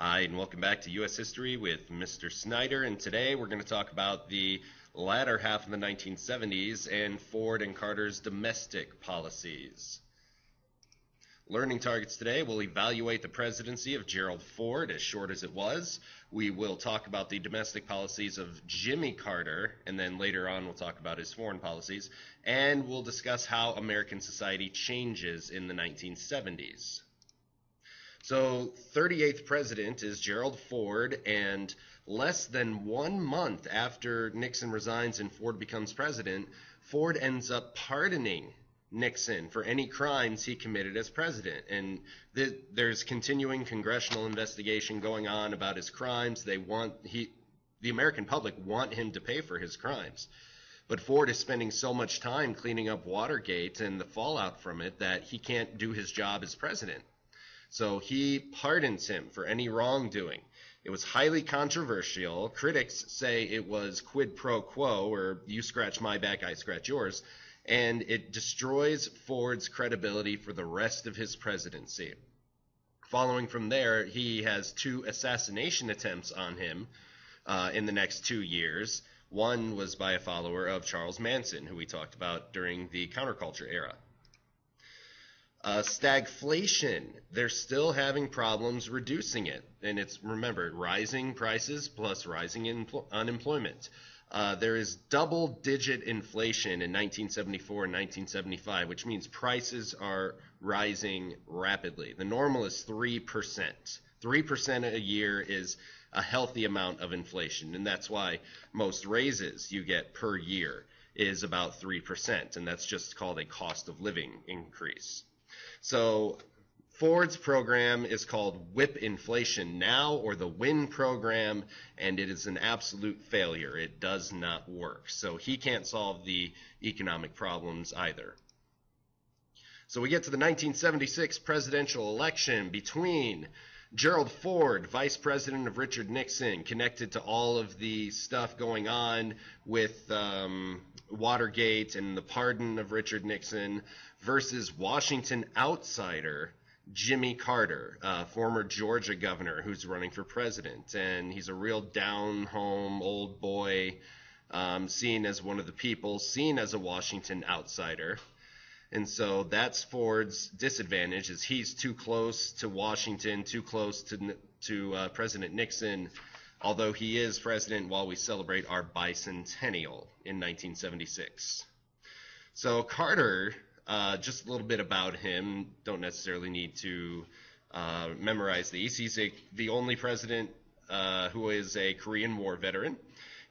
Hi, and welcome back to U.S. History with Mr. Snyder. And today we're going to talk about the latter half of the 1970s and Ford and Carter's domestic policies. Learning targets today, we'll evaluate the presidency of Gerald Ford, as short as it was. We will talk about the domestic policies of Jimmy Carter, and then later on we'll talk about his foreign policies. And we'll discuss how American society changes in the 1970s. So 38th president is Gerald Ford, and less than 1 month after Nixon resigns and Ford becomes president, Ford ends up pardoning Nixon for any crimes he committed as president. And there's continuing congressional investigation going on about his crimes. The American public want him to pay for his crimes. But Ford is spending so much time cleaning up Watergate and the fallout from it that he can't do his job as president. So he pardons him for any wrongdoing. It was highly controversial. Critics say it was quid pro quo, or you scratch my back, I scratch yours, and it destroys Ford's credibility for the rest of his presidency. Following from there, he has 2 assassination attempts on him in the next 2 years. One was by a follower of Charles Manson, who we talked about during the counterculture era. Stagflation, they're still having problems reducing it. And it's, remember, rising prices plus rising unemployment. There is double-digit inflation in 1974 and 1975, which means prices are rising rapidly. The normal is 3%. 3% a year is a healthy amount of inflation, and that's why most raises you get per year is about 3%, and that's just called a cost of living increase. So Ford's program is called Whip Inflation Now, or the WIN program, and it is an absolute failure. It does not work. So he can't solve the economic problems either. So we get to the 1976 presidential election between Gerald Ford, vice president of Richard Nixon, connected to all of the stuff going on with Watergate and the pardon of Richard Nixon, versus Washington outsider Jimmy Carter, former Georgia governor who's running for president. And he's a real down-home old boy, seen as one of the people, seen as a Washington outsider. And so that's Ford's disadvantage, is he's too close to Washington, too close to President Nixon, although he is president while we celebrate our bicentennial in 1976. So Carter, just a little bit about him, don't necessarily need to memorize these. He's the only president who is a Korean War veteran.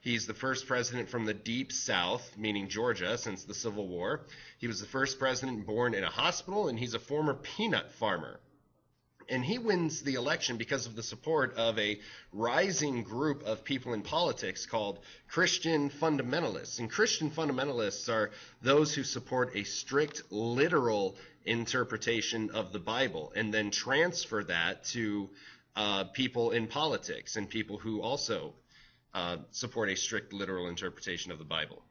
He's the first president from the Deep South, meaning Georgia, since the Civil War. He was the first president born in a hospital, and he's a former peanut farmer. And he wins the election because of the support of a rising group of people in politics called Christian fundamentalists. And Christian fundamentalists are those who support a strict literal interpretation of the Bible and then transfer that to people in politics and people who also support a strict literal interpretation of the Bible.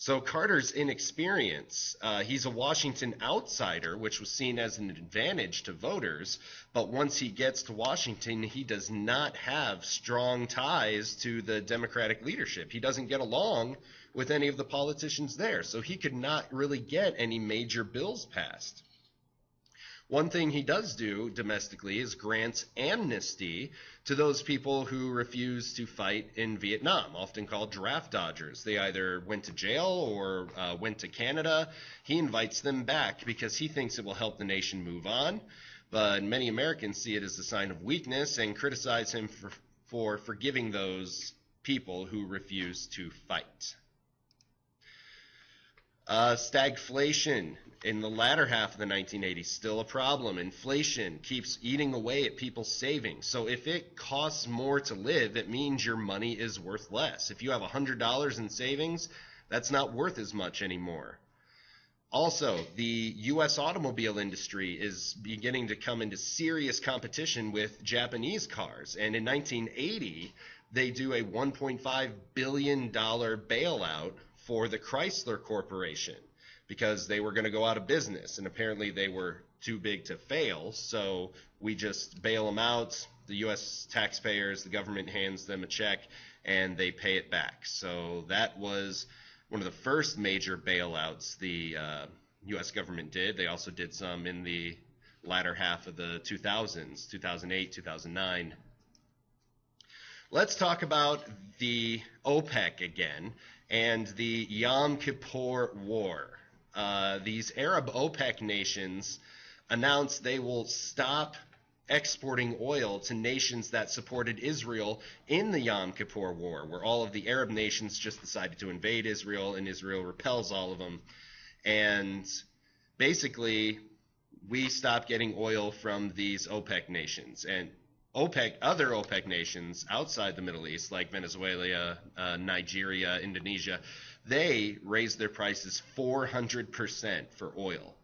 So Carter's Inexperience, he's a Washington outsider, which was seen as an advantage to voters, but once he gets to Washington, he does not have strong ties to the Democratic leadership. He doesn't get along with any of the politicians there, so he could not really get any major bills passed. One thing he does do domestically is grants amnesty to those people who refuse to fight in Vietnam, often called draft dodgers. They either went to jail or went to Canada. He invites them back because he thinks it will help the nation move on. But many Americans see it as a sign of weakness and criticize him for forgiving those people who refuse to fight. Stagflation in the latter half of the 1980s, still a problem. Inflation keeps eating away at people's savings. So if it costs more to live, it means your money is worth less. If you have $100 in savings, that's not worth as much anymore. Also, the U.S. automobile industry is beginning to come into serious competition with Japanese cars. And in 1980, they do a $1.5 billion bailout for the Chrysler Corporation because they were going to go out of business, and apparently they were too big to fail, so we just bail them out, the U.S. taxpayers, the government hands them a check, and they pay it back. So that was one of the first major bailouts the U.S. government did. They also did some in the latter half of the 2000s, 2008, 2009. Let's talk about the OPEC again and the Yom Kippur War. These Arab OPEC nations announced they will stop exporting oil to nations that supported Israel in the Yom Kippur War, where all of the Arab nations just decided to invade Israel, and Israel repels all of them. And basically, we stopped getting oil from these OPEC nations. And other OPEC nations outside the Middle East, like Venezuela, Nigeria, Indonesia, they raised their prices 400% for oil.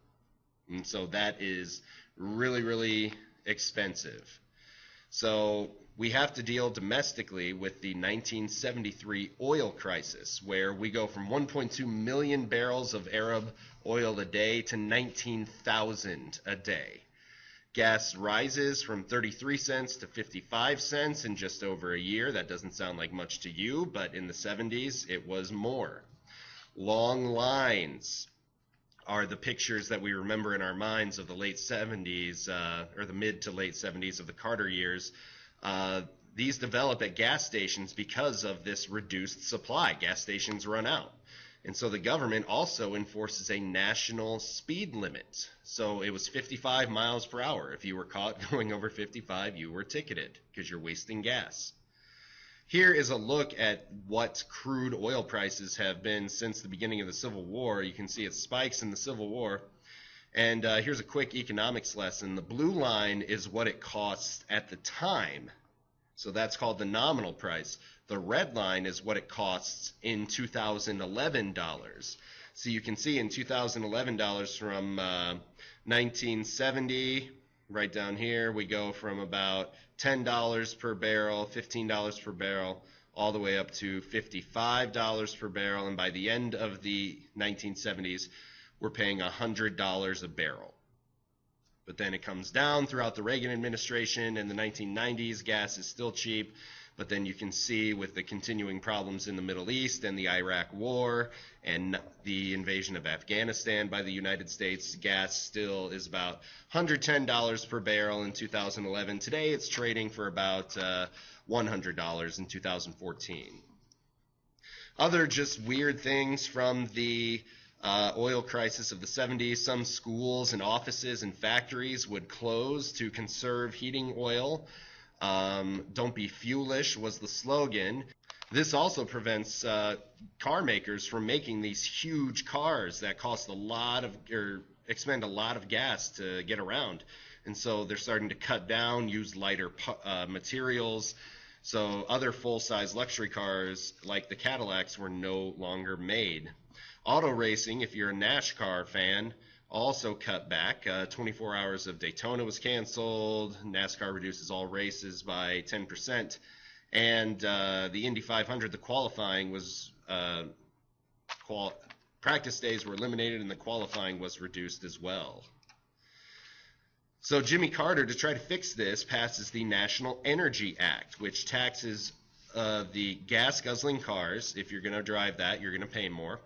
And so that is really, really expensive. So we have to deal domestically with the 1973 oil crisis, where we go from 1.2 million barrels of Arab oil a day to 19,000 a day. Gas rises from 33 cents to 55 cents in just over a year. That doesn't sound like much to you, but in the 70s, it was more. Long lines are the pictures that we remember in our minds of the late 70s, or the mid to late 70s of the Carter years. These develop at gas stations because of this reduced supply. Gas stations run out. And so the government also enforces a national speed limit. So it was 55 miles per hour. If you were caught going over 55, you were ticketed because you're wasting gas. Here is a look at what crude oil prices have been since the beginning of the Civil War. You can see it spikes in the Civil War. And here's a quick economics lesson. The blue line is what it costs at the time. So that's called the nominal price. The red line is what it costs in 2011 dollars. So you can see in 2011 dollars from 1970, right down here, we go from about $10 per barrel, $15 per barrel, all the way up to $55 per barrel. And by the end of the 1970s, we're paying $100 a barrel. But then it comes down throughout the Reagan administration. In the 1990s, gas is still cheap. But then you can see with the continuing problems in the Middle East and the Iraq War and the invasion of Afghanistan by the United States, gas still is about $110 per barrel in 2011. Today it's trading for about $100 in 2014. Other just weird things from the oil crisis of the 70s, some schools and offices and factories would close to conserve heating oil. Don't be fuelish was the slogan. This also prevents car makers from making these huge cars that cost a lot of, or expend a lot of gas to get around. And so they're starting to cut down, use lighter materials. So other full-size luxury cars like the Cadillacs were no longer made. Auto racing, if you're a NASCAR fan, also cut back. 24 hours of Daytona was canceled. NASCAR reduces all races by 10%. And the Indy 500, the qualifying was, practice days were eliminated and the qualifying was reduced as well. So Jimmy Carter, to try to fix this, passes the National Energy Act, which taxes the gas-guzzling cars. If you're going to drive that, you're going to pay more.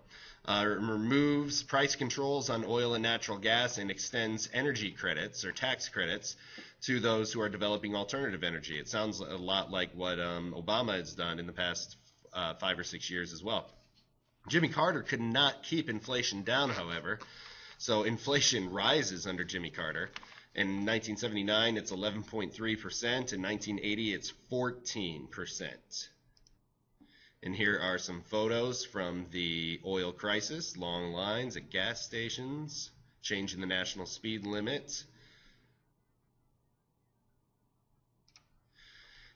Removes price controls on oil and natural gas and extends energy credits or tax credits to those who are developing alternative energy. It sounds a lot like what Obama has done in the past 5 or 6 years as well. Jimmy Carter could not keep inflation down, however, so inflation rises under Jimmy Carter. In 1979, it's 11.3%. In 1980, it's 14%. And here are some photos from the oil crisis, long lines at gas stations, changing the national speed limit.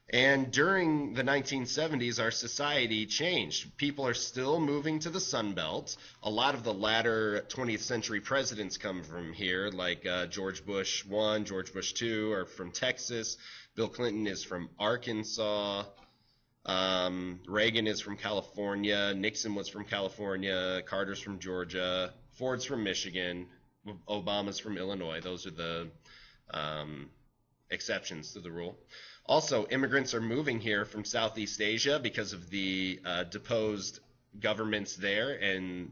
And during the 1970s, our society changed. People are still moving to the Sun Belt. A lot of the latter 20th century presidents come from here, like George Bush I, George Bush II are from Texas. Bill Clinton is from Arkansas. Reagan is from California, Nixon was from California, Carter's from Georgia, Ford's from Michigan, Obama's from Illinois. Those are the exceptions to the rule. Also, immigrants are moving here from Southeast Asia because of the deposed governments there, and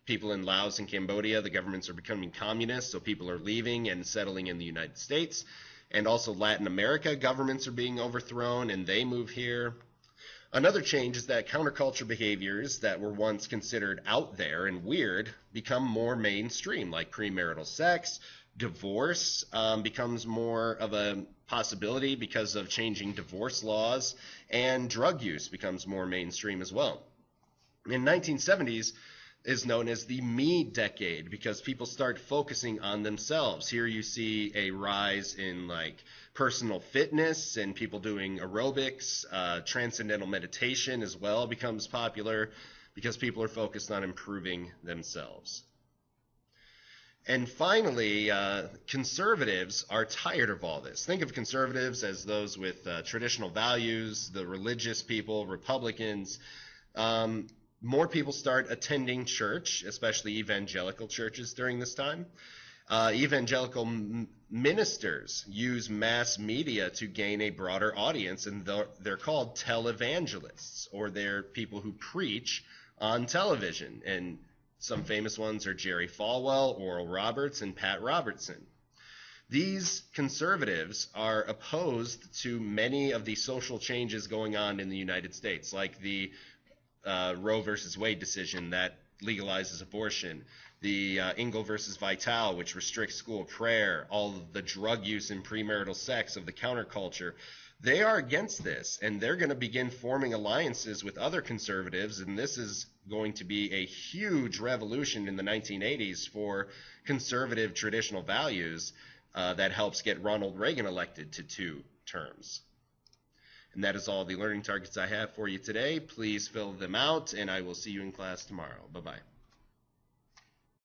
people in Laos and Cambodia, the governments are becoming communist, so people are leaving and settling in the United States. And also Latin America, governments are being overthrown and they move here. Another change is that counterculture behaviors that were once considered out there and weird become more mainstream, like premarital sex. Divorce becomes more of a possibility because of changing divorce laws, and drug use becomes more mainstream as well. In 1970s is known as the me decade because people start focusing on themselves. Here you see a rise in like personal fitness and people doing aerobics. Transcendental meditation as well becomes popular because people are focused on improving themselves. And finally, conservatives are tired of all this. Think of conservatives as those with traditional values, the religious people, Republicans. More people start attending church, especially evangelical churches during this time. Evangelical ministers use mass media to gain a broader audience, and they're called televangelists, or they're people who preach on television. And some famous ones are Jerry Falwell, Oral Roberts, and Pat Robertson. These conservatives are opposed to many of the social changes going on in the United States, like the Roe versus Wade decision that legalizes abortion, the Engel versus Vitale, which restricts school prayer, all of the drug use and premarital sex of the counterculture. They are against this, and they're going to begin forming alliances with other conservatives, and this is going to be a huge revolution in the 1980s for conservative traditional values that helps get Ronald Reagan elected to 2 terms. And that is all the learning targets I have for you today. Please fill them out, and I will see you in class tomorrow. Bye-bye.